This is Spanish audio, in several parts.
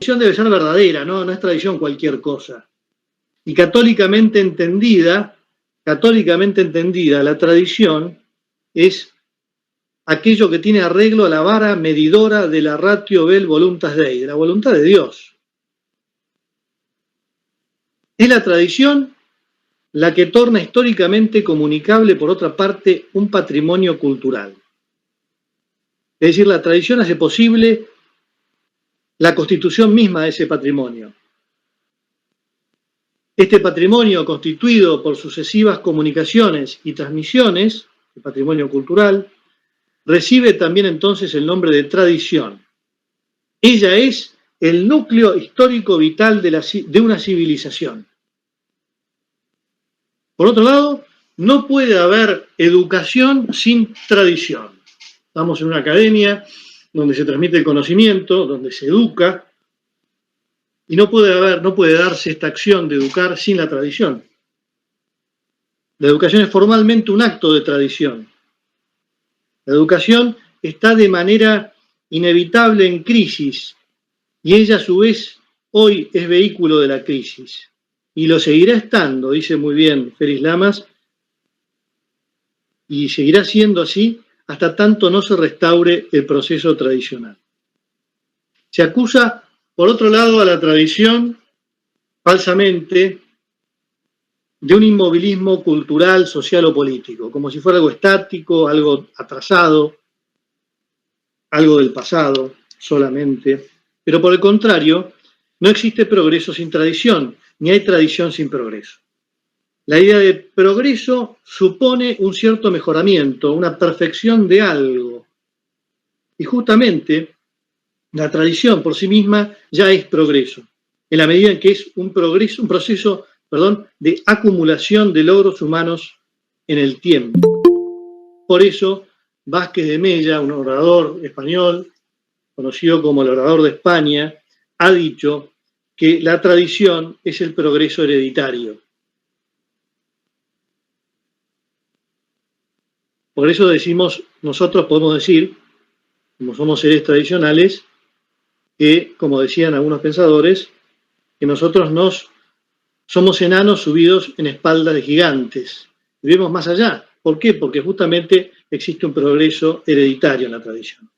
tradición debe ser verdadera, ¿no? No es tradición cualquier cosa. Y católicamente entendida, la tradición es aquello que tiene arreglo a la vara medidora de la ratio vel voluntas Dei, de la voluntad de Dios. Es la tradición la que torna históricamente comunicable, por otra parte, un patrimonio cultural. Es decir, la tradición hace posible la constitución misma de ese patrimonio. Este patrimonio, constituido por sucesivas comunicaciones y transmisiones, el patrimonio cultural, recibe también entonces el nombre de tradición. Ella es el núcleo histórico vital de una civilización. Por otro lado, no puede haber educación sin tradición. Estamos en una academia donde se transmite el conocimiento, donde se educa, y no puede darse esta acción de educar sin la tradición. La educación es formalmente un acto de tradición. La educación está de manera inevitable en crisis, y ella a su vez hoy es vehículo de la crisis. Y lo seguirá estando, dice muy bien Félix Lamas, y seguirá siendo así hasta tanto no se restaure el proceso tradicional. Se acusa, por otro lado, a la tradición, falsamente, de un inmovilismo cultural, social o político, como si fuera algo estático, algo atrasado, algo del pasado solamente. Pero por el contrario, no existe progreso sin tradición, ni hay tradición sin progreso. La idea de progreso supone un cierto mejoramiento, una perfección de algo. Y justamente la tradición por sí misma ya es progreso, en la medida en que es un proceso de acumulación de logros humanos en el tiempo. Por eso, Vázquez de Mella, un orador español, conocido como el orador de España, ha dicho que la tradición es el progreso hereditario. Por eso nosotros podemos decir, como somos seres tradicionales, que, como decían algunos pensadores, que nosotros somos enanos subidos en espaldas de gigantes. Vivimos más allá. ¿Por qué? Porque justamente existe un progreso hereditario en la tradición.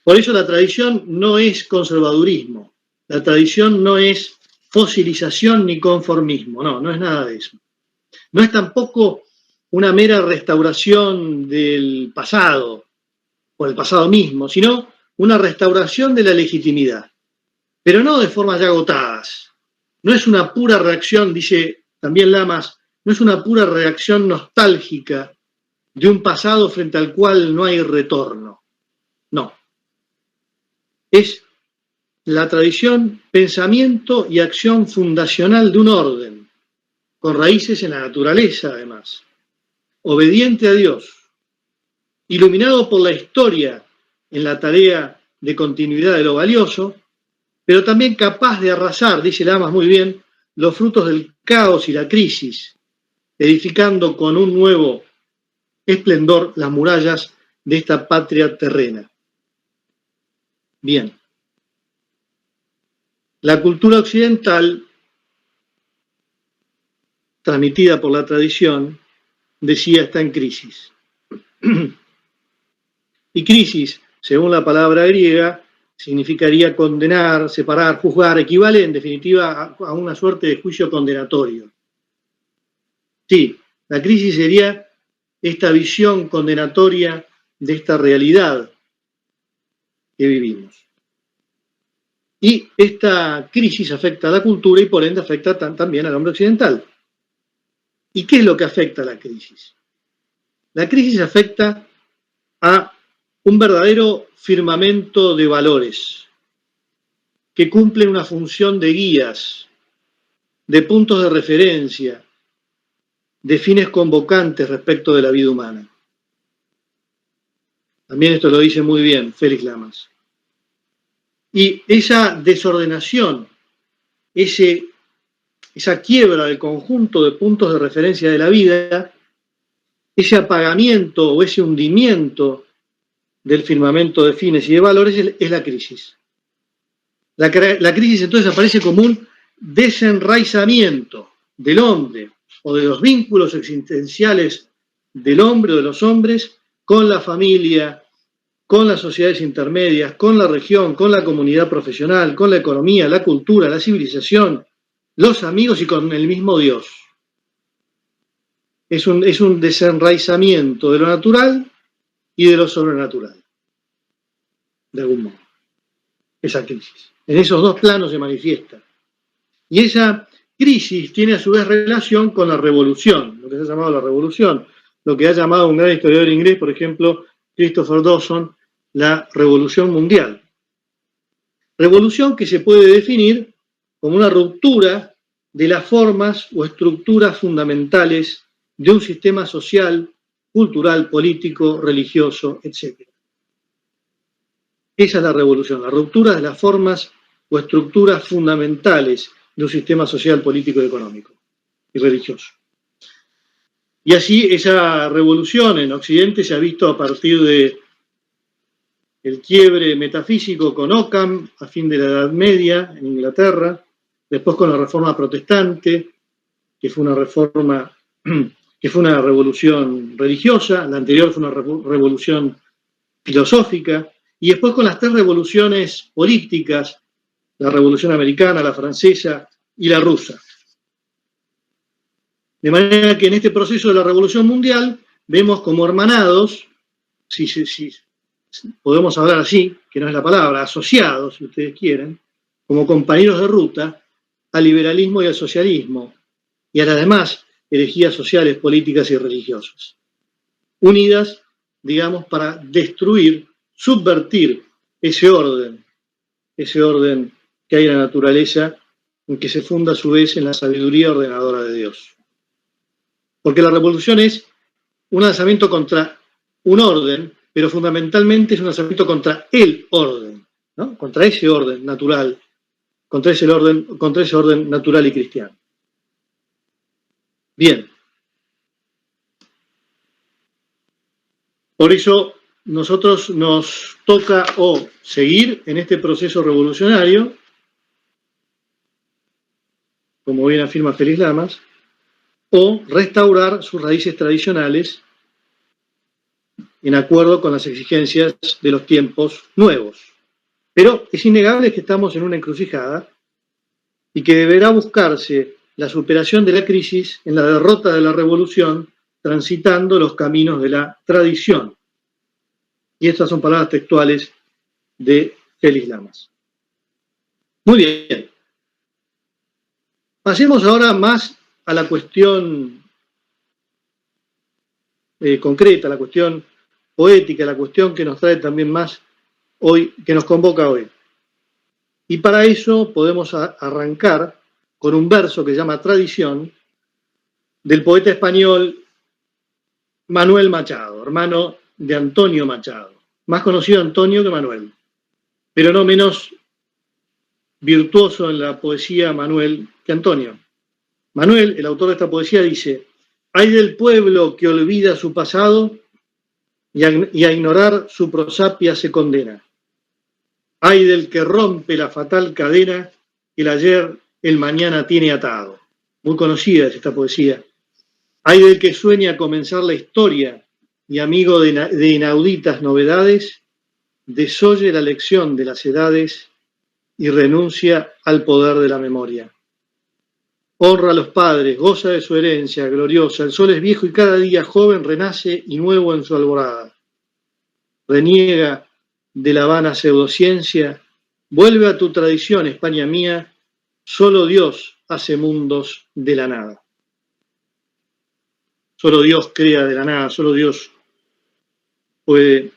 Por eso la tradición no es conservadurismo, la tradición no es fosilización ni conformismo, no es nada de eso. No es tampoco una mera restauración del pasado, o del pasado mismo, sino una restauración de la legitimidad, pero no de formas ya agotadas. No es una pura reacción, dice también Lamas, no es una pura reacción nostálgica de un pasado frente al cual no hay retorno. No. Es la tradición, pensamiento y acción fundacional de un orden, con raíces en la naturaleza además, obediente a Dios, iluminado por la historia en la tarea de continuidad de lo valioso, pero también capaz de arrasar, dice Lamas muy bien, los frutos del caos y la crisis, edificando con un nuevo esplendor las murallas de esta patria terrena. Bien. La cultura occidental, transmitida por la tradición, decía, está en crisis. Y crisis, según la palabra griega, significaría condenar, separar, juzgar, equivale en definitiva a una suerte de juicio condenatorio. Sí, la crisis sería esta visión condenatoria de esta realidad que vivimos. Y esta crisis afecta a la cultura y por ende afecta también al hombre occidental. ¿Y qué es lo que afecta a la crisis? La crisis afecta a un verdadero firmamento de valores que cumplen una función de guías, de puntos de referencia, de fines convocantes respecto de la vida humana. También esto lo dice muy bien Félix Lamas. Y esa desordenación, esa quiebra del conjunto de puntos de referencia de la vida, ese apagamiento o ese hundimiento del firmamento de fines y de valores es la crisis. La crisis entonces aparece como un desenraizamiento del hombre o de los vínculos existenciales del hombre o de los hombres con la familia, con las sociedades intermedias, con la región, con la comunidad profesional, con la economía, la cultura, la civilización, los amigos y con el mismo Dios. Es un desenraizamiento de lo natural y de lo sobrenatural, de algún modo, esa crisis. En esos dos planos se manifiesta. Y esa crisis tiene a su vez relación con la revolución, lo que se ha llamado la revolución, lo que ha llamado un gran historiador inglés, por ejemplo, Christopher Dawson, la revolución mundial. Revolución que se puede definir como una ruptura de las formas o estructuras fundamentales de un sistema social, cultural, político, religioso, etc. Esa es la revolución, la ruptura de las formas o estructuras fundamentales de un sistema social, político, económico y religioso. Y así esa revolución en Occidente se ha visto a partir de el quiebre metafísico con Occam a fin de la Edad Media en Inglaterra, después con la Reforma Protestante, que fue una reforma, que fue una revolución religiosa, la anterior fue una revolución filosófica, y después con las tres revoluciones políticas, la revolución americana, la francesa y la rusa. De manera que en este proceso de la revolución mundial vemos como hermanados, si podemos hablar así, que no es la palabra, asociados, si ustedes quieren, como compañeros de ruta al liberalismo y al socialismo, y a las demás herejías sociales, políticas y religiosas, unidas, digamos, para destruir, subvertir ese orden que hay en la naturaleza, en que se funda a su vez en la sabiduría ordenadora de Dios. Porque la revolución es un lanzamiento contra un orden, pero fundamentalmente es un lanzamiento contra el orden, ¿no? Contra ese orden natural, contra ese orden natural y cristiano. Bien. Por eso nosotros nos toca o seguir en este proceso revolucionario, como bien afirma Félix Lamas, o restaurar sus raíces tradicionales en acuerdo con las exigencias de los tiempos nuevos. Pero es innegable que estamos en una encrucijada y que deberá buscarse la superación de la crisis en la derrota de la revolución, transitando los caminos de la tradición. Y estas son palabras textuales de Félix Lamas. Muy bien. Pasemos ahora más a la cuestión concreta, la cuestión poética, la cuestión que nos trae también más hoy, que nos convoca hoy. Y para eso podemos arrancar con un verso que se llama Tradición, del poeta español Manuel Machado, hermano de Antonio Machado. Más conocido Antonio que Manuel, pero no menos virtuoso en la poesía Manuel que Antonio. Manuel, el autor de esta poesía, dice: «Ay del pueblo que olvida su pasado y a ignorar su prosapia se condena. Ay del que rompe la fatal cadena que el ayer el mañana tiene atado». Muy conocida es esta poesía. Ay del que sueña comenzar la historia y amigo de inauditas novedades, desoye la lección de las edades y renuncia al poder de la memoria. Honra a los padres, goza de su herencia gloriosa, el sol es viejo y cada día joven renace y nuevo en su alborada. Reniega de la vana pseudociencia, vuelve a tu tradición, España mía, solo Dios hace mundos de la nada. Solo Dios crea de la nada, solo Dios puede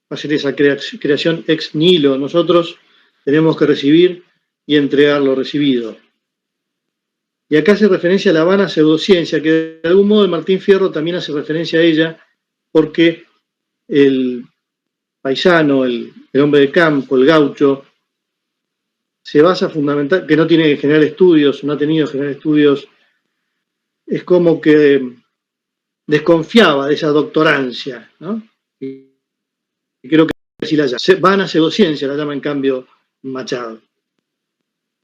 hacer esa creación ex nihilo. Nosotros tenemos que recibir y entregar lo recibido. Y acá hace referencia a la vana pseudociencia, que de algún modo Martín Fierro también hace referencia a ella, porque el paisano, el hombre de campo, el gaucho, se basa fundamentalmente, que no tiene que generar estudios, no ha tenido que generar estudios, es como que desconfiaba de esa doctorancia, ¿no? Y creo que así la llama. Vana pseudociencia la llama en cambio Machado.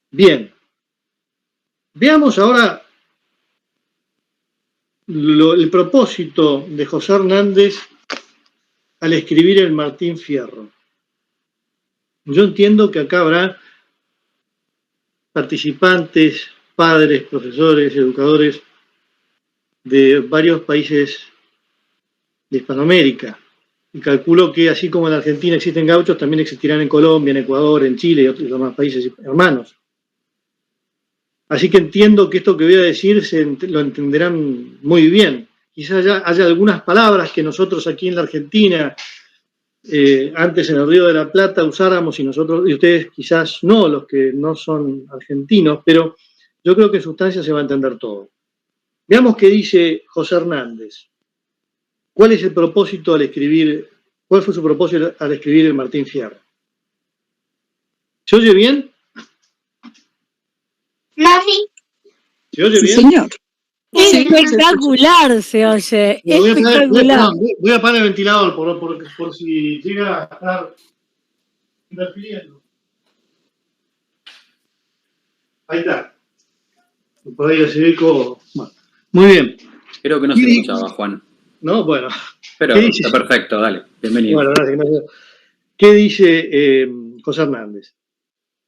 Bien, veamos ahora el propósito de José Hernández al escribir el Martín Fierro. Yo entiendo que acá habrá participantes, padres, profesores, educadores de varios países de Hispanoamérica. Y calculo que así como en Argentina existen gauchos, también existirán en Colombia, en Ecuador, en Chile y otros demás países hermanos. Así que entiendo que esto que voy a decir lo entenderán muy bien. Quizás haya algunas palabras que nosotros aquí en la Argentina, antes en el Río de la Plata, usáramos y ustedes quizás no, los que no son argentinos, pero yo creo que en sustancia se va a entender todo. Veamos qué dice José Hernández. ¿Cuál es el propósito al escribir? ¿Cuál fue su propósito al escribir el Martín Fierro? ¿Se oye bien? No, sí. ¿Se oye bien? Señor. Espectacular se oye. Espectacular. Voy a apagar el ventilador por si llega a estar interfiriendo. Ahí está. Por ahí ese eco. Bueno, muy bien. Creo que no se escuchaba, Juan. No, bueno. Pero está perfecto, dale. Bienvenido. Bueno, gracias. ¿Qué dice José Hernández?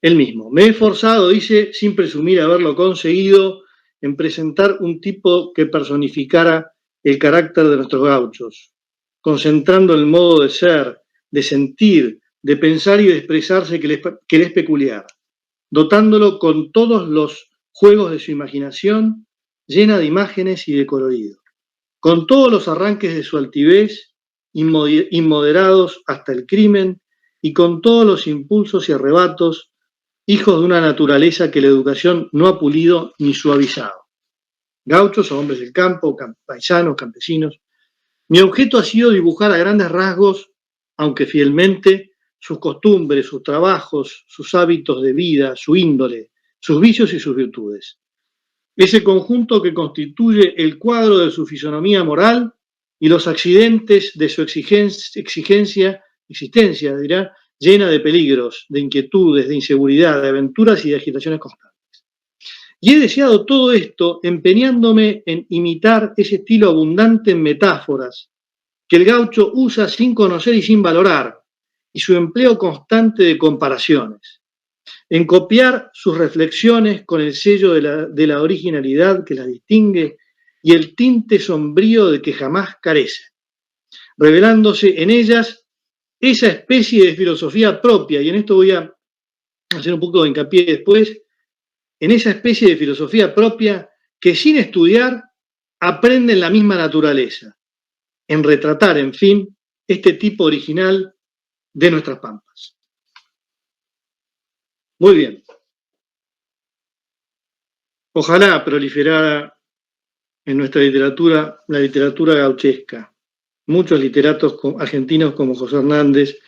Él mismo. Me he esforzado, dice, sin presumir haberlo conseguido, en presentar un tipo que personificara el carácter de nuestros gauchos, concentrando el modo de ser, de sentir, de pensar y de expresarse que le es peculiar, dotándolo con todos los juegos de su imaginación, llena de imágenes y de colorido, con todos los arranques de su altivez, inmoderados hasta el crimen, y con todos los impulsos y arrebatos, hijos de una naturaleza que la educación no ha pulido ni suavizado. Gauchos o hombres del campo, paisanos, campesinos. Mi objeto ha sido dibujar a grandes rasgos, aunque fielmente, sus costumbres, sus trabajos, sus hábitos de vida, su índole, sus vicios y sus virtudes. Ese conjunto que constituye el cuadro de su fisonomía moral y los accidentes de su existencia, dirá, llena de peligros, de inquietudes, de inseguridad, de aventuras y de agitaciones constantes. Y he deseado todo esto empeñándome en imitar ese estilo abundante en metáforas que el gaucho usa sin conocer y sin valorar, y su empleo constante de comparaciones, en copiar sus reflexiones con el sello de la originalidad que las distingue y el tinte sombrío de que jamás carece, revelándose en ellas esa especie de filosofía propia, y en esto voy a hacer un poco de hincapié después, en esa especie de filosofía propia que sin estudiar aprende en la misma naturaleza, en retratar, en fin, este tipo original de nuestras pampas. Muy bien. Ojalá proliferara en nuestra literatura la literatura gauchesca. Muchos literatos argentinos como José Hernández,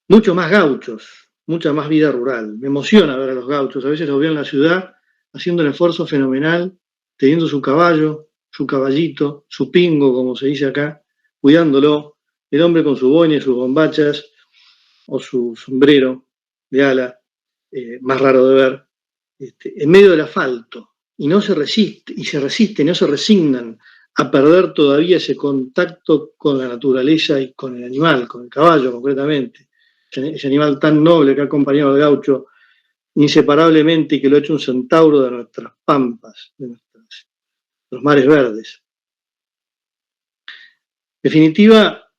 muchos más gauchos, mucha más vida rural. Me emociona ver a los gauchos. A veces los veo en la ciudad haciendo un esfuerzo fenomenal, teniendo su caballo, su caballito, su pingo, como se dice acá, cuidándolo. El hombre con su boina y sus bombachas o su sombrero de ala, más raro de ver, en medio del asfalto. Y no se resiste, no se resignan a perder todavía ese contacto con la naturaleza y con el animal, con el caballo concretamente. Ese animal tan noble que ha acompañado al gaucho inseparablemente y que lo ha hecho un centauro de nuestras pampas, de los mares verdes. En definitiva,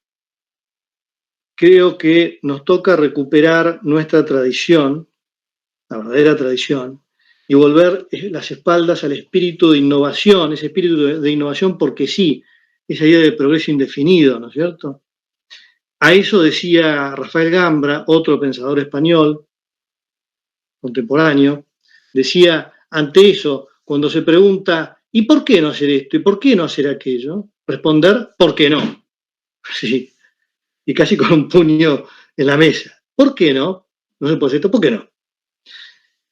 creo que nos toca recuperar nuestra tradición, la verdadera tradición, y volver las espaldas al espíritu de innovación, ese espíritu de innovación porque sí, esa idea de progreso indefinido, ¿no es cierto? A eso decía Rafael Gambra, otro pensador español contemporáneo, decía ante eso, cuando se pregunta, ¿y por qué no hacer esto? ¿Y por qué no hacer aquello? Responder, ¿por qué no? Sí, y casi con un puño en la mesa. ¿Por qué no? No se puede hacer esto, ¿por qué no?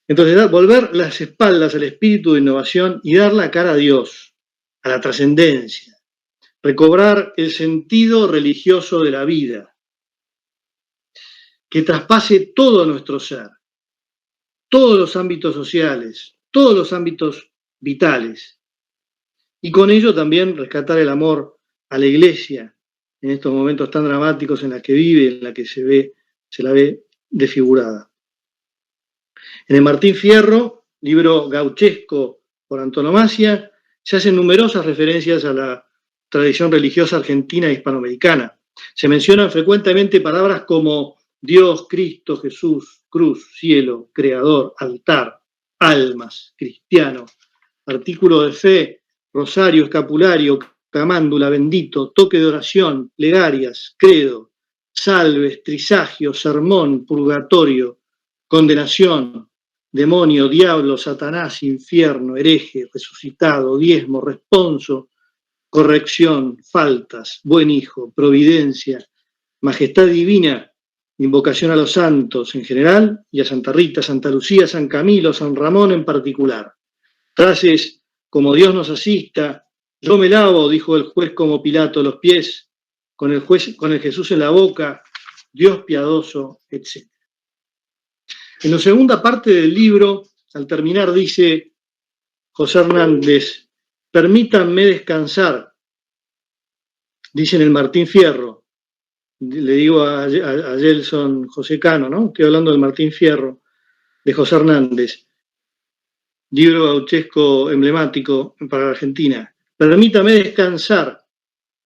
Entonces, volver las espaldas al espíritu de innovación y dar la cara a Dios, a la trascendencia, recobrar el sentido religioso de la vida, que traspase todo nuestro ser, todos los ámbitos sociales, todos los ámbitos vitales. Y con ello también rescatar el amor a la Iglesia en estos momentos tan dramáticos en la que vive, en la que se la ve desfigurada. En el Martín Fierro, libro gauchesco por antonomasia, se hacen numerosas referencias a la tradición religiosa argentina e hispanoamericana. Se mencionan frecuentemente palabras como Dios, Cristo, Jesús, cruz, cielo, creador, altar, almas, cristiano, artículo de fe, rosario, escapulario, camándula, bendito, toque de oración, plegarias, credo, salves, trisagio, sermón, purgatorio, condenación, demonio, diablo, Satanás, infierno, hereje, resucitado, diezmo, responso, corrección, faltas, buen hijo, providencia, majestad divina, invocación a los santos en general y a Santa Rita, Santa Lucía, San Camilo, San Ramón en particular. Frases como Dios nos asista, yo me lavo, dijo el juez como Pilato, los pies, con el Jesús en la boca, Dios piadoso, etc. En la segunda parte del libro, al terminar, dice José Hernández, permítanme descansar, dice en el Martín Fierro, le digo a Gelson José Cano, ¿no? Estoy hablando del Martín Fierro, de José Hernández, libro gauchesco emblemático para la Argentina. Permítame descansar,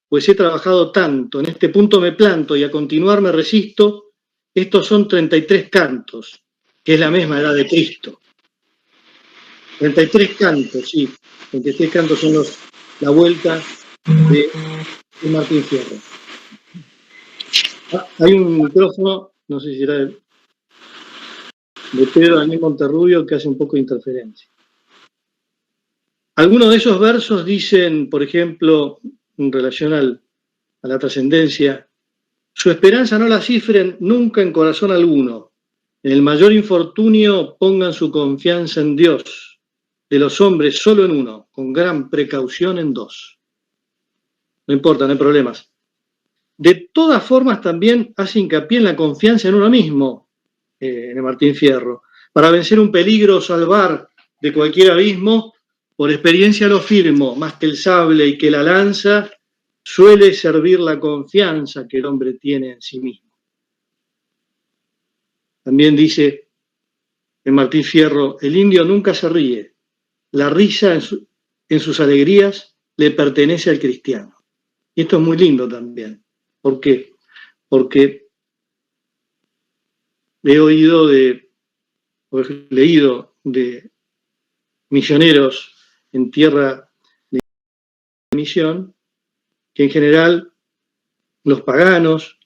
pues he trabajado tanto, en este punto me planto y a continuar me resisto. Estos son 33 cantos, que es la misma edad de Cristo. 33 cantos, sí. 33 cantos son la vuelta de Martín Fierro. Hay un micrófono, no sé si era de Pedro Daniel Monterrubio, que hace un poco de interferencia. Algunos de esos versos dicen, por ejemplo, en relación a la trascendencia, su esperanza no la cifren nunca en corazón alguno. En el mayor infortunio pongan su confianza en Dios, de los hombres solo en uno, con gran precaución en dos. No importa, no hay problemas. De todas formas también hace hincapié en la confianza en uno mismo, en el Martín Fierro. Para vencer un peligro o salvar de cualquier abismo, por experiencia lo firmo, más que el sable y que la lanza, suele servir la confianza que el hombre tiene en sí mismo. También dice en Martín Fierro, el indio nunca se ríe, la risa en sus alegrías le pertenece al cristiano. Y esto es muy lindo también. ¿Por qué? Porque he leído de misioneros en tierra de misión, que en general los paganos,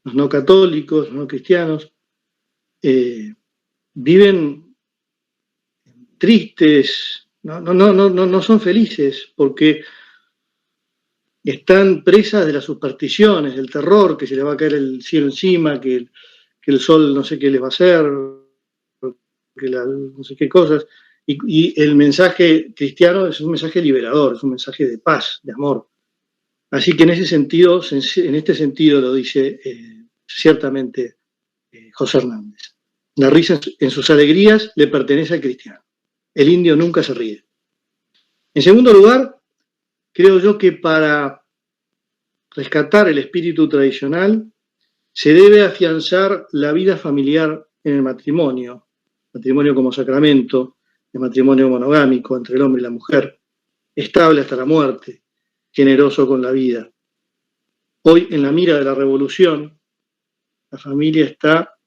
los no católicos, los no cristianos, viven tristes, no son felices, porque están presas de las supersticiones, del terror, que se les va a caer el cielo encima, que el sol no sé qué les va a hacer, que no sé qué cosas. Y el mensaje cristiano es un mensaje liberador, es un mensaje de paz, de amor. Así que en este sentido lo dice ciertamente José Hernández. La risa en sus alegrías le pertenece al cristiano. El indio nunca se ríe. En segundo lugar, creo yo que para rescatar el espíritu tradicional se debe afianzar la vida familiar en el matrimonio como sacramento, el matrimonio monogámico entre el hombre y la mujer, estable hasta la muerte, generoso con la vida. Hoy, en la mira de la revolución, la familia está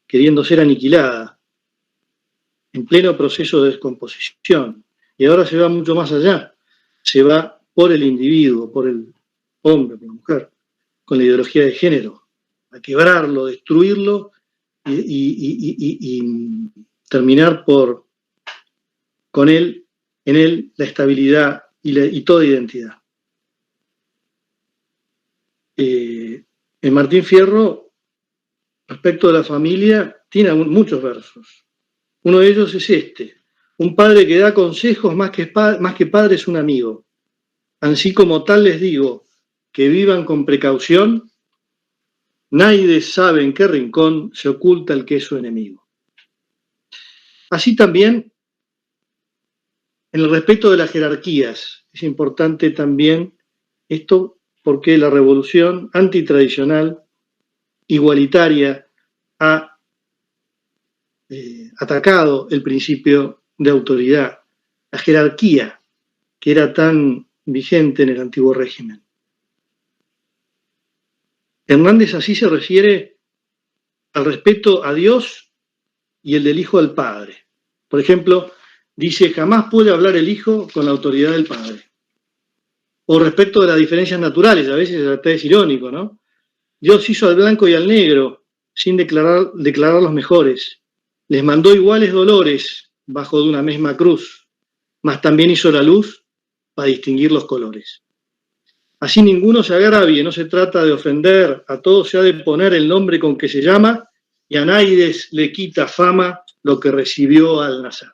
queriendo ser aniquilada, en pleno proceso de descomposición. Y ahora se va mucho más allá, se va por el individuo, por el hombre, por la mujer, con la ideología de género, a quebrarlo, destruirlo y terminar con él, en él, la estabilidad y toda identidad. En Martín Fierro, respecto de la familia, tiene muchos versos. Uno de ellos es este: un padre que da consejos más que padre es un amigo. Así como tal les digo, que vivan con precaución, nadie sabe en qué rincón se oculta el que es su enemigo. Así también, en el respeto de las jerarquías, es importante también esto porque la revolución antitradicional, igualitaria, ha atacado el principio de autoridad, la jerarquía que era tan vigente en el antiguo régimen. Hernández así se refiere al respeto a Dios y el del Hijo al Padre. Por ejemplo, dice, jamás puede hablar el Hijo con la autoridad del Padre. O respecto de las diferencias naturales, a veces hasta es irónico, ¿no? Dios hizo al blanco y al negro sin declararlos mejores. Les mandó iguales dolores bajo de una misma cruz, mas también hizo la luz para distinguir los colores. Así ninguno se agravie, no se trata de ofender, a todos se ha de poner el nombre con que se llama, y a nadie le quita fama lo que recibió al nacer.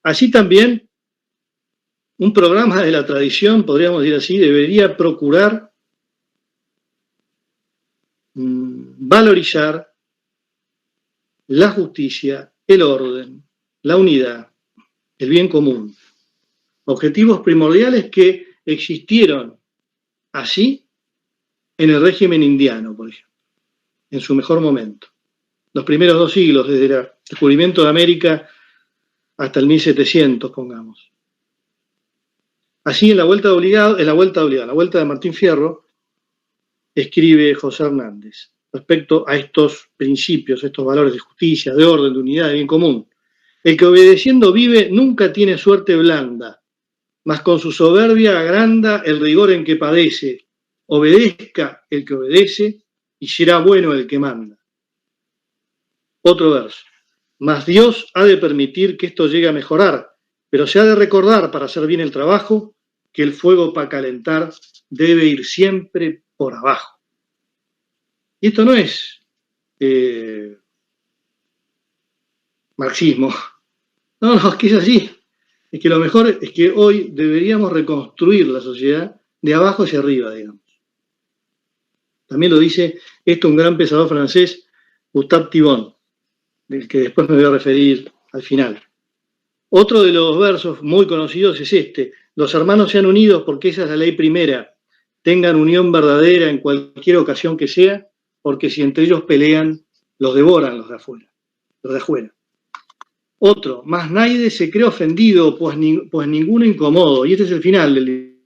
Así también, un programa de la tradición, podríamos decir así, debería procurar valorizar la justicia, el orden, la unidad, el bien común. Objetivos primordiales que existieron así en el régimen indiano, por ejemplo, en su mejor momento. Los primeros 2 siglos, desde el descubrimiento de América hasta el 1700, pongamos. Así, en la vuelta de Martín Fierro, escribe José Hernández respecto a estos principios, estos valores de justicia, de orden, de unidad, de bien común. El que obedeciendo vive nunca tiene suerte blanda, mas con su soberbia agranda el rigor en que padece. Obedezca el que obedece y será bueno el que manda. Otro verso. Mas Dios ha de permitir que esto llegue a mejorar, pero se ha de recordar para hacer bien el trabajo que el fuego para calentar debe ir siempre por abajo. Y esto no es marxismo. No, es que es así. Es que lo mejor es que hoy deberíamos reconstruir la sociedad de abajo hacia arriba, digamos. También lo dice un gran pensador francés, Gustave Thibon, del que después me voy a referir al final. Otro de los versos muy conocidos es este: los hermanos sean unidos porque esa es la ley primera, tengan unión verdadera en cualquier ocasión que sea, porque si entre ellos pelean, los devoran los de afuera. Otro, más nadie se cree ofendido, pues ninguno incomodo. Y este es el final del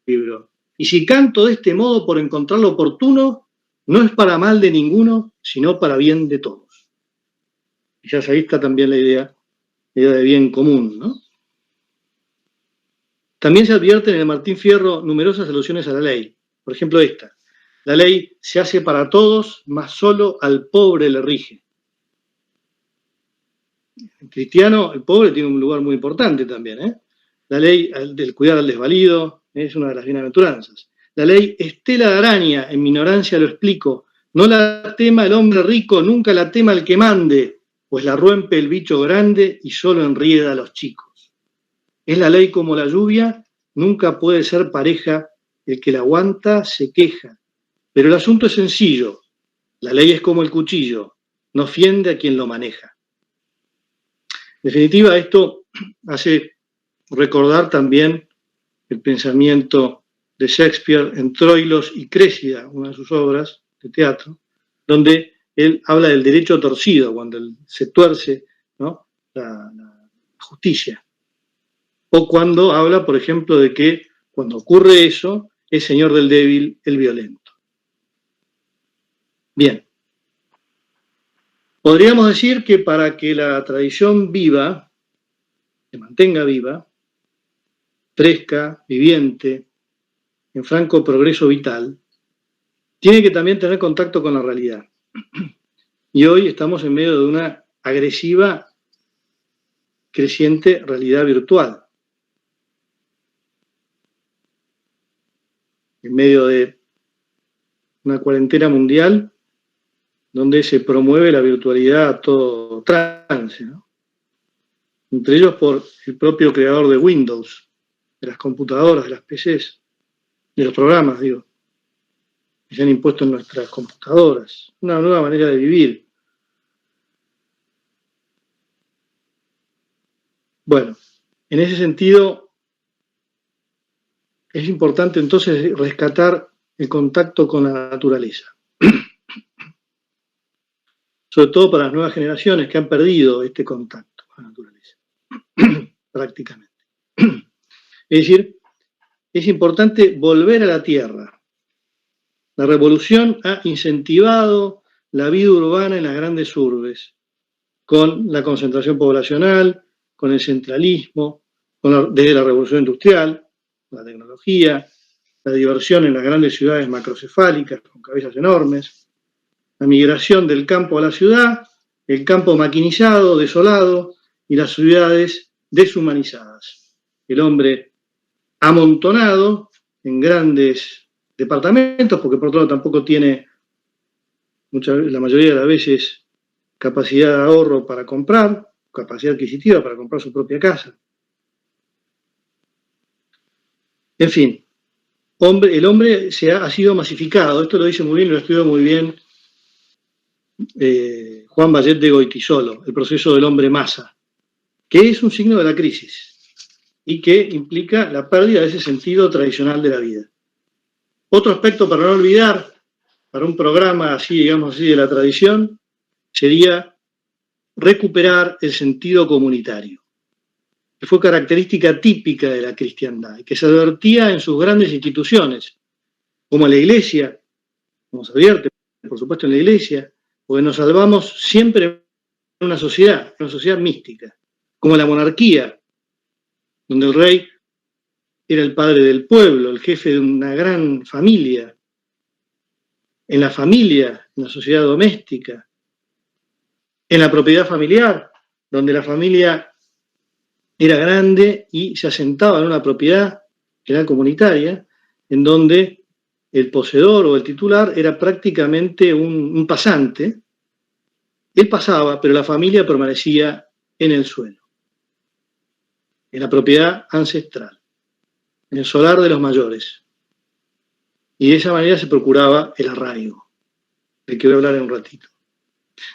libro. Y si canto de este modo por encontrar lo oportuno, no es para mal de ninguno, sino para bien de todos. Quizás ahí está también la idea de bien común, ¿no? También se advierten en el Martín Fierro numerosas alusiones a la ley. Por ejemplo, esta. La ley se hace para todos, mas solo al pobre le rige. En cristiano, el pobre tiene un lugar muy importante también, ¿eh? La ley del cuidar al desvalido es una de las bienaventuranzas. La ley estela de araña, en mi ignorancia lo explico. No la tema el hombre rico, nunca la tema el que mande, pues la rompe el bicho grande y solo enrieda a los chicos. Es la ley como la lluvia, nunca puede ser pareja, el que la aguanta se queja. Pero el asunto es sencillo, la ley es como el cuchillo, no fiende a quien lo maneja. En definitiva, esto hace recordar también el pensamiento de Shakespeare en Troilos y Créssida, una de sus obras de teatro, donde él habla del derecho torcido, cuando se tuerce, ¿no?, la justicia. O cuando habla, por ejemplo, de que cuando ocurre eso, es señor del débil el violento. Bien. Podríamos decir que para que la tradición viva, se mantenga viva, fresca, viviente, en franco progreso vital, tiene que también tener contacto con la realidad. Y hoy estamos en medio de una agresiva, creciente realidad virtual. En medio de una cuarentena mundial donde se promueve la virtualidad a todo trance, ¿no? Entre ellos por el propio creador de Windows, de las computadoras, de las PCs, de los programas, digo, que se han impuesto en nuestras computadoras. Una nueva manera de vivir. Bueno, en ese sentido, es importante entonces rescatar el contacto con la naturaleza. Sobre todo para las nuevas generaciones que han perdido este contacto con la naturaleza, prácticamente. Es decir, es importante volver a la tierra. La revolución ha incentivado la vida urbana en las grandes urbes, con la concentración poblacional, con el centralismo, desde la revolución industrial, la tecnología, la diversión en las grandes ciudades macrocefálicas con cabezas enormes, la migración del campo a la ciudad, el campo maquinizado, desolado, y las ciudades deshumanizadas. El hombre amontonado en grandes departamentos, porque por otro lado tampoco tiene, la mayoría de las veces, capacidad de ahorro para comprar, capacidad adquisitiva para comprar su propia casa. En fin, el hombre ha sido masificado. Esto lo dice muy bien, lo estudió muy bien Juan Vallet de Goytisolo, el proceso del hombre masa, que es un signo de la crisis y que implica la pérdida de ese sentido tradicional de la vida. Otro aspecto para no olvidar, para un programa así, digamos así, de la tradición, sería recuperar el sentido comunitario, que fue característica típica de la cristiandad y que se advertía en sus grandes instituciones, como la Iglesia, como se advierte, por supuesto, en la Iglesia, porque nos salvamos siempre en una sociedad mística, como la monarquía, donde el rey era el padre del pueblo, el jefe de una gran familia, en la familia, en la sociedad doméstica, en la propiedad familiar, donde la familia era grande y se asentaba en una propiedad que era comunitaria, en donde el poseedor o el titular era prácticamente un pasante. Él pasaba, pero la familia permanecía en el suelo, en la propiedad ancestral, en el solar de los mayores. Y de esa manera se procuraba el arraigo, del que voy a hablar en un ratito.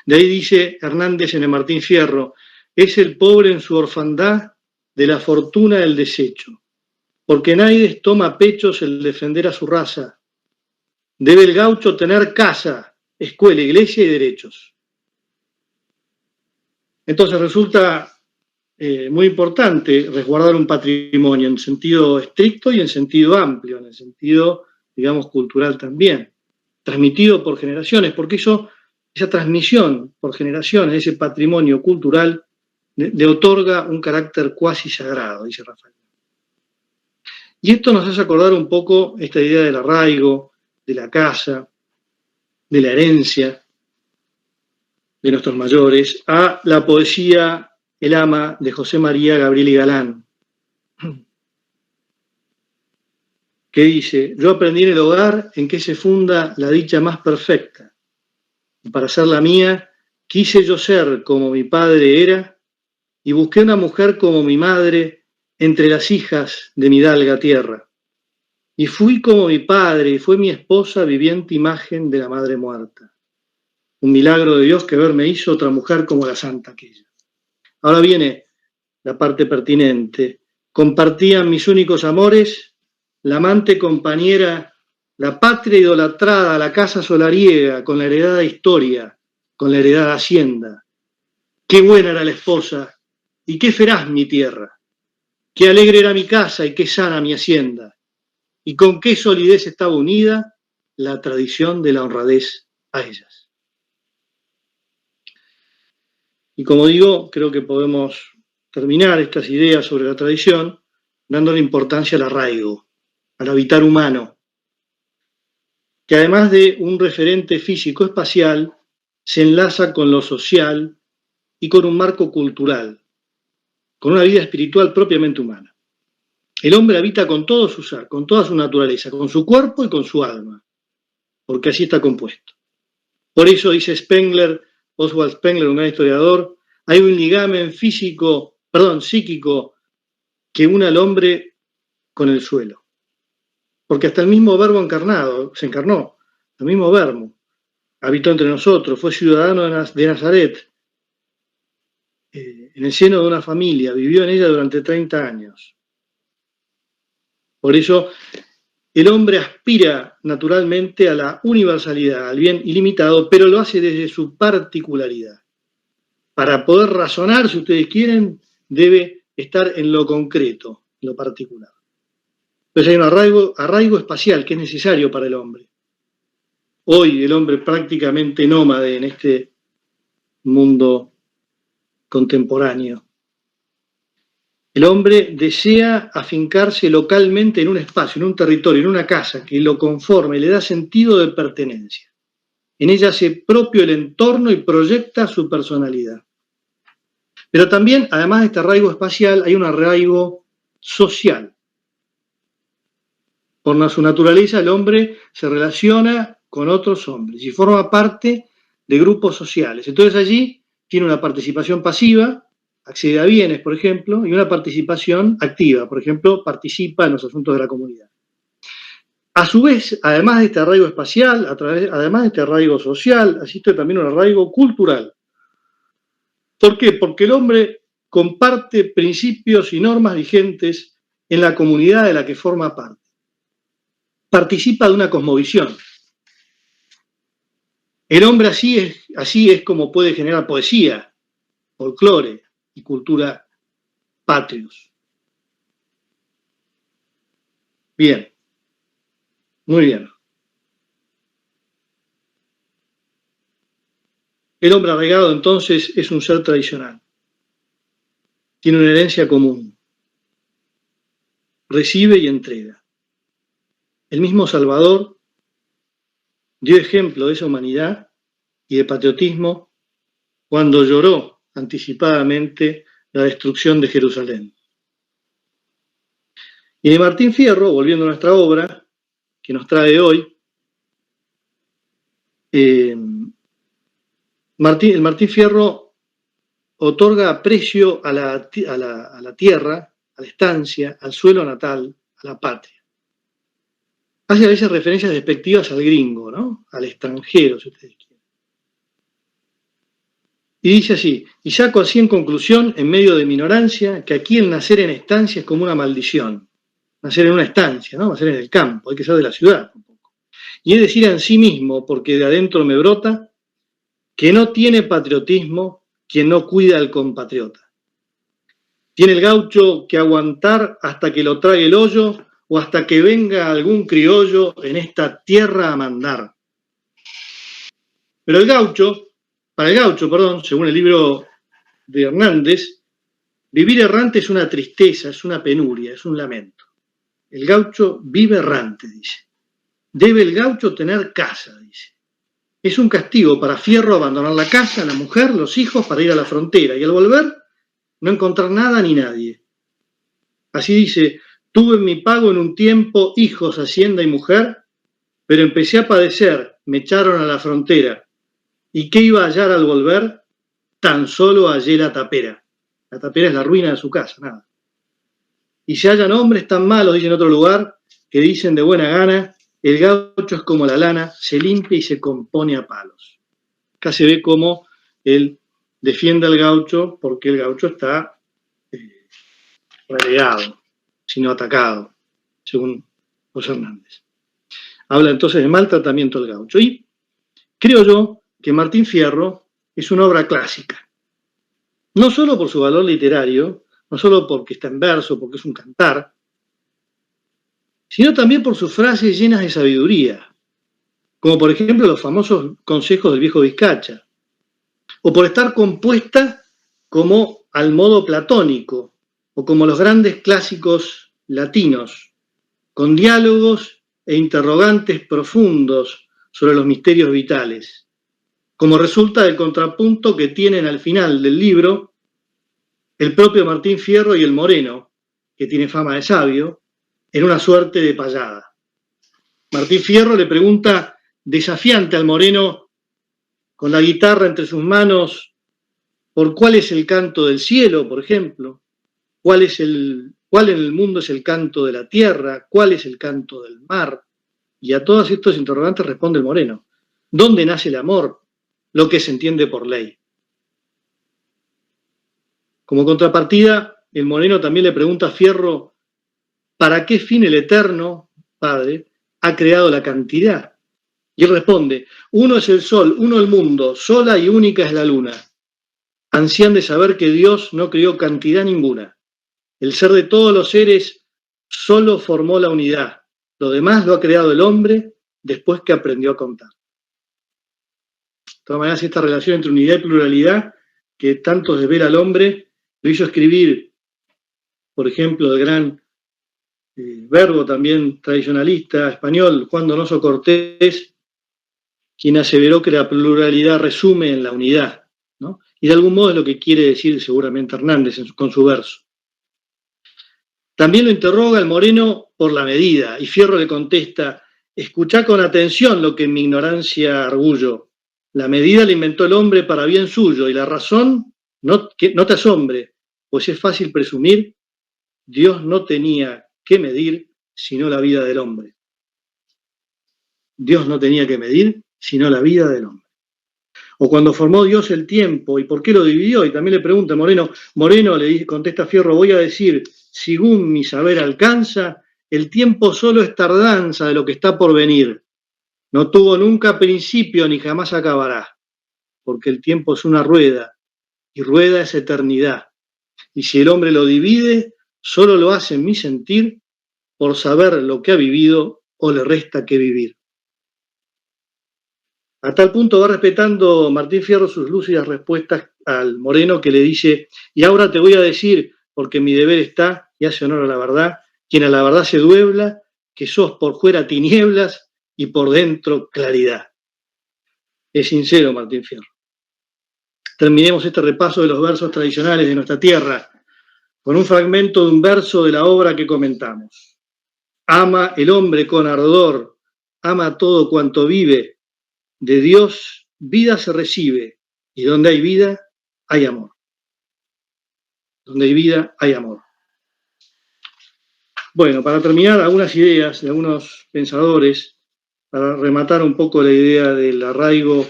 De ahí dice Hernández en el Martín Fierro, es el pobre en su orfandad de la fortuna del desecho, porque nadie toma pechos el defender a su raza. Debe el gaucho tener casa, escuela, iglesia y derechos. Entonces resulta muy importante resguardar un patrimonio en sentido estricto y en sentido amplio, en el sentido, digamos, cultural también, transmitido por generaciones, porque esa transmisión por generaciones, ese patrimonio cultural, le otorga un carácter cuasi sagrado, dice Rafael. Y esto nos hace acordar un poco esta idea del arraigo, de la casa, de la herencia de nuestros mayores, a la poesía El ama de José María Gabriel y Galán, que dice, yo aprendí en el hogar en que se funda la dicha más perfecta, y para ser la mía quise yo ser como mi padre era, y busqué una mujer como mi madre entre las hijas de mi hidalga tierra. Y fui como mi padre, y fue mi esposa viviente imagen de la madre muerta. Un milagro de Dios que verme hizo otra mujer como la santa aquella. Ahora viene la parte pertinente. Compartían mis únicos amores, la amante compañera, la patria idolatrada, la casa solariega, con la heredada historia, con la heredada hacienda. Qué buena era la esposa, y qué feraz mi tierra. Qué alegre era mi casa y qué sana mi hacienda. Y con qué solidez estaba unida la tradición de la honradez a ellas. Y como digo, creo que podemos terminar estas ideas sobre la tradición dándole importancia al arraigo, al habitar humano, que además de un referente físico-espacial, se enlaza con lo social y con un marco cultural, con una vida espiritual propiamente humana. El hombre habita con todo su ser, con toda su naturaleza, con su cuerpo y con su alma, porque así está compuesto. Por eso dice Oswald Spengler, un gran historiador, hay un ligamen psíquico que une al hombre con el suelo. Porque hasta el mismo verbo encarnado, se encarnó, el mismo verbo, habitó entre nosotros, fue ciudadano de Nazaret, en el seno de una familia, vivió en ella durante 30 años. Por eso, el hombre aspira naturalmente a la universalidad, al bien ilimitado, pero lo hace desde su particularidad. Para poder razonar, si ustedes quieren, debe estar en lo concreto, en lo particular. Entonces hay un arraigo espacial que es necesario para el hombre. Hoy el hombre prácticamente nómade en este mundo contemporáneo. El hombre desea afincarse localmente en un espacio, en un territorio, en una casa que lo conforme, le da sentido de pertenencia. En ella hace propio el entorno y proyecta su personalidad. Pero también, además de este arraigo espacial, hay un arraigo social. Por su naturaleza, el hombre se relaciona con otros hombres y forma parte de grupos sociales. Entonces allí tiene una participación pasiva, accede a bienes, por ejemplo, y una participación activa, por ejemplo, participa en los asuntos de la comunidad. A su vez, además de este arraigo espacial, además de este arraigo social, existe también un arraigo cultural. ¿Por qué? Porque el hombre comparte principios y normas vigentes en la comunidad de la que forma parte. Participa de una cosmovisión. El hombre así es como puede generar poesía, folclore y cultura patrios. Bien, muy bien. El hombre arraigado entonces es un ser tradicional. Tiene una herencia común. Recibe y entrega. El mismo Salvador dio ejemplo de esa humanidad y de patriotismo cuando lloró anticipadamente la destrucción de Jerusalén. Y de Martín Fierro, volviendo a nuestra obra, que nos trae hoy, el Martín Fierro otorga aprecio a la tierra, a la estancia, al suelo natal, a la patria. Hace a veces referencias despectivas al gringo, ¿no? Al extranjero, si ustedes quieren. Y dice así: y saco así en conclusión, en medio de mi ignorancia, que aquí el nacer en estancia es como una maldición. Nacer en una estancia, ¿no? Nacer en el campo, hay que ser de la ciudad un poco. Y es decir en sí mismo, porque de adentro me brota, que no tiene patriotismo quien no cuida al compatriota. Tiene el gaucho que aguantar hasta que lo trague el hoyo o hasta que venga algún criollo en esta tierra a mandar. Pero para el gaucho, según el libro de Hernández, vivir errante es una tristeza, es una penuria, es un lamento. El gaucho vive errante, dice. Debe el gaucho tener casa, dice. Es un castigo para Fierro abandonar la casa, la mujer, los hijos para ir a la frontera y al volver no encontrar nada ni nadie. Así dice: tuve en mi pago en un tiempo hijos, hacienda y mujer, pero empecé a padecer, me echaron a la frontera. ¿Y qué iba a hallar al volver? Tan solo hallé la tapera. La tapera es la ruina de su casa, nada. Y se hallan hombres tan malos, dice en otro lugar, que dicen de buena gana: el gaucho es como la lana, se limpia y se compone a palos. Acá se ve cómo él defiende al gaucho porque el gaucho está relegado, sino atacado, según José Hernández. Habla entonces de maltratamiento al gaucho. Y creo yo que Martín Fierro es una obra clásica. No solo por su valor literario, no solo porque está en verso, porque es un cantar, sino también por sus frases llenas de sabiduría, como por ejemplo los famosos consejos del viejo Vizcacha, o por estar compuesta como al modo platónico, o como los grandes clásicos latinos, con diálogos e interrogantes profundos sobre los misterios vitales, como resulta del contrapunto que tienen al final del libro el propio Martín Fierro y el Moreno, que tiene fama de sabio, en una suerte de payada. Martín Fierro le pregunta desafiante al Moreno, con la guitarra entre sus manos, por cuál es el canto del cielo, por ejemplo, cuál en el mundo es el canto de la tierra, cuál es el canto del mar. Y a todos estos interrogantes responde el Moreno: ¿dónde nace el amor? Lo que se entiende por ley. Como contrapartida, el Moreno también le pregunta a Fierro, ¿para qué fin el Eterno, Padre, ha creado la cantidad? Y él responde, uno es el sol, uno el mundo, sola y única es la luna. Ansían de saber que Dios no creó cantidad ninguna. El ser de todos los seres solo formó la unidad. Lo demás lo ha creado el hombre después que aprendió a contar. De todas maneras, esta relación entre unidad y pluralidad que tanto desvela al hombre, lo hizo escribir, por ejemplo, el gran verbo también tradicionalista español, Juan Donoso Cortés, quien aseveró que la pluralidad resume en la unidad, ¿no? Y de algún modo es lo que quiere decir seguramente Hernández con su verso. También lo interroga el Moreno por la medida, y Fierro le contesta, escuchá con atención lo que en mi ignorancia argullo. La medida la inventó el hombre para bien suyo, y la razón no te asombre, pues es fácil presumir, Dios no tenía que medir sino la vida del hombre. Dios no tenía que medir sino la vida del hombre. O cuando formó Dios el tiempo, ¿y por qué lo dividió? Y también le pregunta Moreno, le contesta Fierro, voy a decir, según mi saber alcanza, el tiempo solo es tardanza de lo que está por venir. No tuvo nunca principio ni jamás acabará, porque el tiempo es una rueda, y rueda es eternidad. Y si el hombre lo divide, solo lo hace en mi sentir, por saber lo que ha vivido o le resta que vivir. A tal punto va respetando Martín Fierro sus lúcidas respuestas al Moreno que le dice, y ahora te voy a decir, porque mi deber está, y hace honor a la verdad, quien a la verdad se duebla, que sos por fuera tinieblas y por dentro claridad. Es sincero Martín Fierro. Terminemos este repaso de los versos tradicionales de nuestra tierra con un fragmento de un verso de la obra que comentamos. Ama el hombre con ardor, ama todo cuanto vive, de Dios vida se recibe, y donde hay vida, hay amor. Donde hay vida, hay amor. Bueno, para terminar, algunas ideas de algunos pensadores, para rematar un poco la idea del arraigo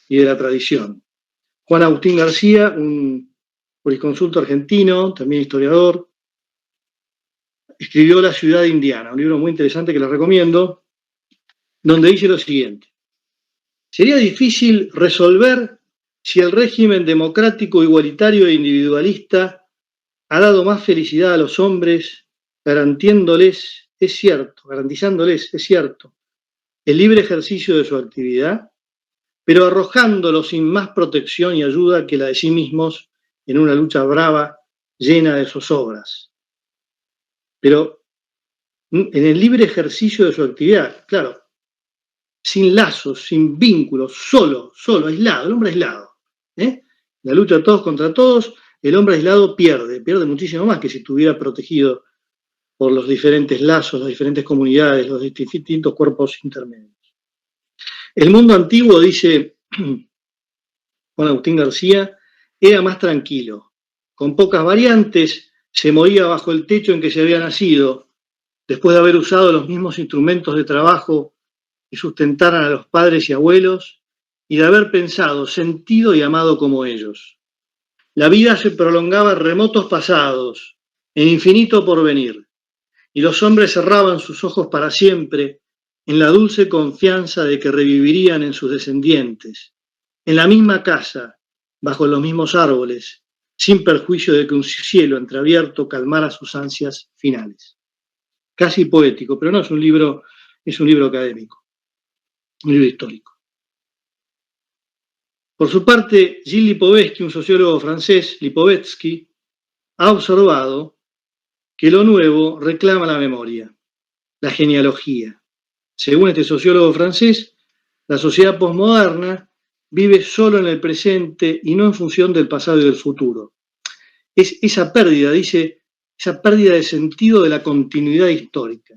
y de la tradición. Juan Agustín García, un jurisconsulto argentino, también historiador, escribió La ciudad indiana, un libro muy interesante que les recomiendo, donde dice lo siguiente. Sería difícil resolver si el régimen democrático, igualitario e individualista ha dado más felicidad a los hombres, garantizándoles, es cierto, el libre ejercicio de su actividad, pero arrojándolos sin más protección y ayuda que la de sí mismos en una lucha brava, llena de zozobras. Pero en el libre ejercicio de su actividad, claro, sin lazos, sin vínculos, solo, aislado, el hombre aislado. La lucha de todos contra todos, el hombre aislado pierde muchísimo más que si estuviera protegido por los diferentes lazos, las diferentes comunidades, los distintos cuerpos intermedios. El mundo antiguo, dice Juan Agustín García, era más tranquilo. Con pocas variantes, se moría bajo el techo en que se había nacido, después de haber usado los mismos instrumentos de trabajo que sustentaran a los padres y abuelos, y de haber pensado, sentido y amado como ellos. La vida se prolongaba en remotos pasados, en infinito porvenir, y los hombres cerraban sus ojos para siempre en la dulce confianza de que revivirían en sus descendientes, en la misma casa, bajo los mismos árboles, sin perjuicio de que un cielo entreabierto calmara sus ansias finales. Casi poético, pero no es un libro académico. Un libro histórico. Por su parte, Gilles Lipovetsky, un sociólogo francés, Lipovetsky, ha observado que lo nuevo reclama la memoria, la genealogía. Según este sociólogo francés, la sociedad posmoderna vive solo en el presente y no en función del pasado y del futuro. Es esa pérdida, dice, esa pérdida de sentido de la continuidad histórica.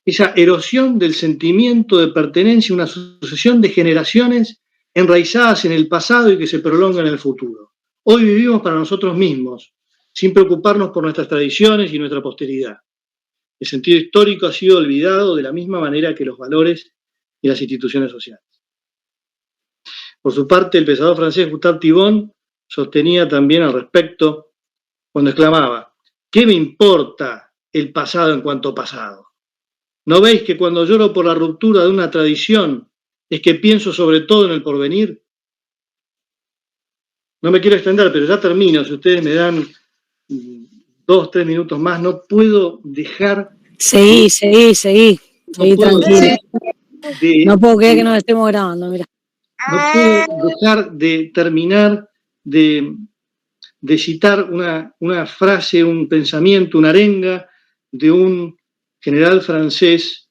Esa erosión del sentimiento de pertenencia a una sucesión de generaciones enraizadas en el pasado y que se prolongan en el futuro. Hoy vivimos para nosotros mismos, sin preocuparnos por nuestras tradiciones y nuestra posteridad. El sentido histórico ha sido olvidado de la misma manera que los valores y las instituciones sociales. Por su parte, el pensador francés Gustave Thibon sostenía también al respecto cuando exclamaba: ¿qué me importa el pasado en cuanto pasado? ¿No veis que cuando lloro por la ruptura de una tradición es que pienso sobre todo en el porvenir? No me quiero extender, pero ya termino. Si ustedes me dan 2, 3 minutos más, no puedo dejar... Seguí tranquilo. No puedo creer que nos estemos grabando, mira. No puedo dejar de terminar de citar una frase, un pensamiento, una arenga de un general francés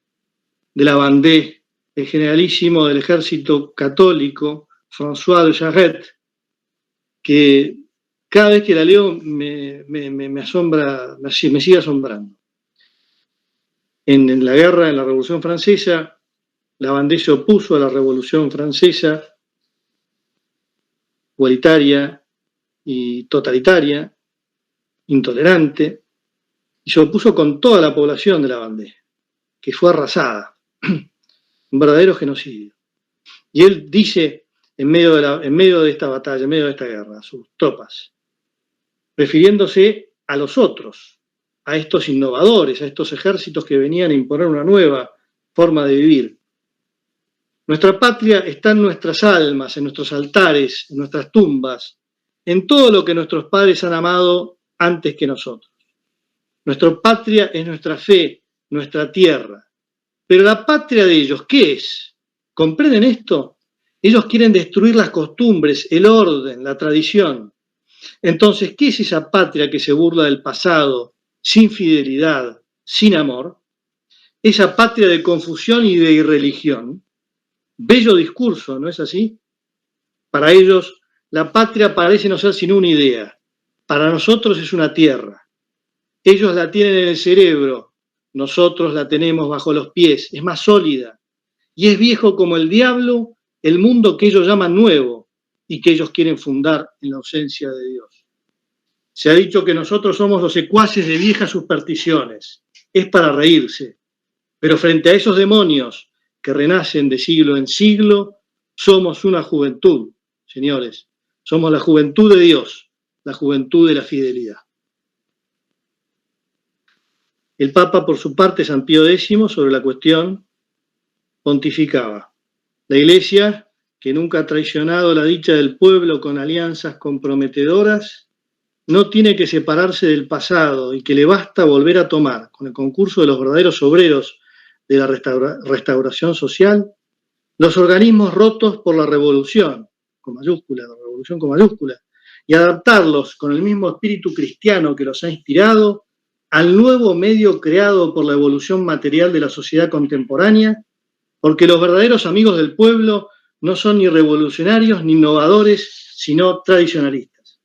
de la Vendée, el generalísimo del ejército católico, François de Jarret, que cada vez que la leo me asombra, me sigue asombrando. En la guerra, en la Revolución Francesa, la Vendée se opuso a la Revolución Francesa, igualitaria y totalitaria, intolerante, y se opuso con toda la población de la Vendée, que fue arrasada. Un verdadero genocidio. Y él dice, en medio de esta batalla, en medio de esta guerra, a sus tropas, refiriéndose a los otros, a estos innovadores, a estos ejércitos que venían a imponer una nueva forma de vivir. Nuestra patria está en nuestras almas, en nuestros altares, en nuestras tumbas, en todo lo que nuestros padres han amado antes que nosotros. Nuestra patria es nuestra fe, nuestra tierra. Pero la patria de ellos, ¿qué es? ¿Comprenden esto? Ellos quieren destruir las costumbres, el orden, la tradición. Entonces, ¿qué es esa patria que se burla del pasado, sin fidelidad, sin amor? Esa patria de confusión y de irreligión. Bello discurso, ¿no es así? Para ellos, la patria parece no ser sino una idea. Para nosotros es una tierra. Ellos la tienen en el cerebro, nosotros la tenemos bajo los pies, es más sólida. Y es viejo como el diablo el mundo que ellos llaman nuevo y que ellos quieren fundar en la ausencia de Dios. Se ha dicho que nosotros somos los secuaces de viejas supersticiones. Es para reírse. Pero frente a esos demonios que renacen de siglo en siglo, somos una juventud, señores. Somos la juventud de Dios, la juventud de la fidelidad. El Papa, por su parte, San Pío X, sobre la cuestión, pontificaba: la Iglesia, que nunca ha traicionado la dicha del pueblo con alianzas comprometedoras, no tiene que separarse del pasado y que le basta volver a tomar, con el concurso de los verdaderos obreros de la restauración social, los organismos rotos por la revolución, con mayúscula, la revolución con mayúscula, y adaptarlos con el mismo espíritu cristiano que los ha inspirado al nuevo medio creado por la evolución material de la sociedad contemporánea, porque los verdaderos amigos del pueblo no son ni revolucionarios ni innovadores, sino tradicionalistas.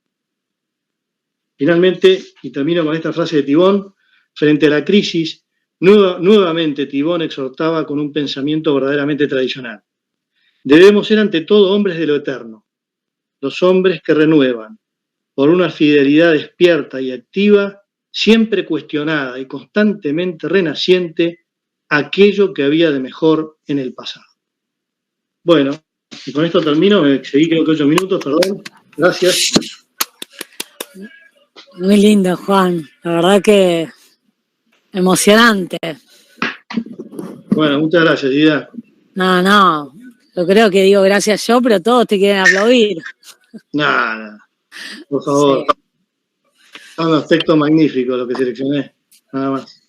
Finalmente, y termino con esta frase de Tibón, frente a la crisis, nuevamente Tibón exhortaba con un pensamiento verdaderamente tradicional. Debemos ser ante todo hombres de lo eterno, los hombres que renuevan, por una fidelidad despierta y activa, siempre cuestionada y constantemente renaciente, aquello que había de mejor en el pasado. Bueno, y con esto termino, me seguí creo que 8 minutos, perdón. Gracias. Muy lindo, Juan. La verdad que emocionante. Bueno, muchas gracias, Ida. No, yo creo que digo gracias yo, pero todos te quieren aplaudir. Nada, por favor. Sí. Es un aspecto magnífico lo que seleccioné, nada más.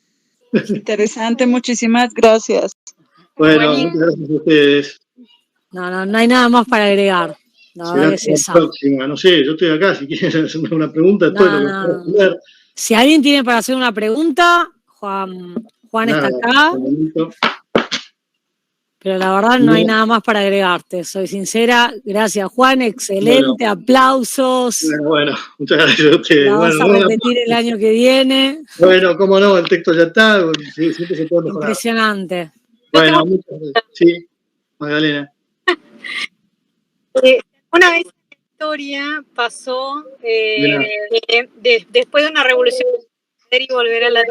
Interesante, muchísimas gracias. Bueno, muchas gracias a ustedes. No hay nada más para agregar. La verdad que es la próxima, no sé, yo estoy acá, si quieren hacerme una pregunta, estoy lo que puedo responder. Si alguien tiene para hacer una pregunta, Juan está acá. Pero la verdad no hay nada más para agregarte, soy sincera. Gracias, Juan, excelente, aplausos. Bueno, muchas gracias a ustedes. La vas a repetir el año que viene. Bueno, cómo no, el texto ya está, sí, siempre se puede mejorar. Impresionante. Bueno, muchas gracias. Sí, Magdalena. Una vez en la historia pasó después de una revolución y volver a la...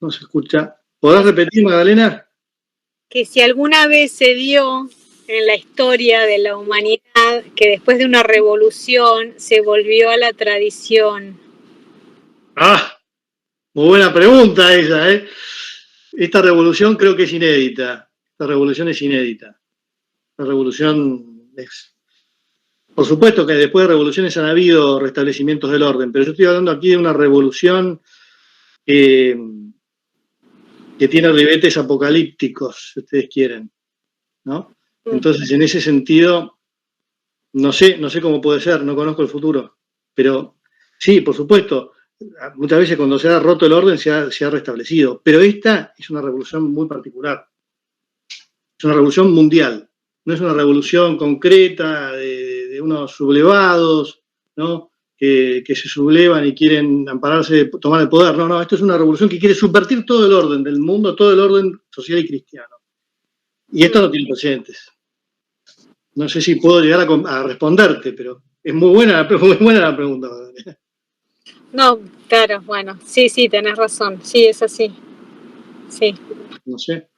No se escucha. ¿Podrás repetir, Magdalena? Que si alguna vez se dio en la historia de la humanidad que después de una revolución se volvió a la tradición? Muy buena pregunta esa, ¿eh? Esta revolución creo que es inédita. Esta revolución es inédita. La revolución es... Por supuesto que después de revoluciones han habido restablecimientos del orden, pero yo estoy hablando aquí de una revolución que tiene ribetes apocalípticos, si ustedes quieren, ¿no? Entonces, en ese sentido, no sé cómo puede ser, no conozco el futuro, pero sí, por supuesto, muchas veces cuando se ha roto el orden se ha restablecido, pero esta es una revolución muy particular, es una revolución mundial, no es una revolución concreta de unos sublevados, ¿no? Que se sublevan y quieren ampararse, tomar el poder. No, esto es una revolución que quiere subvertir todo el orden del mundo, todo el orden social y cristiano. Y esto no tiene precedentes. No sé si puedo llegar a responderte, pero es muy buena la pregunta. No, claro, bueno, sí, tenés razón, sí, es así. Sí. No sé.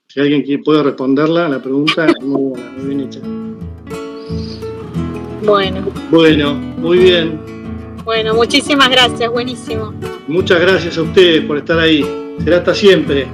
Si alguien puede responderla, la pregunta es muy buena, muy bien hecha. Bueno, muy bien. Bueno, muchísimas gracias, buenísimo. Muchas gracias a ustedes por estar ahí. Será hasta siempre.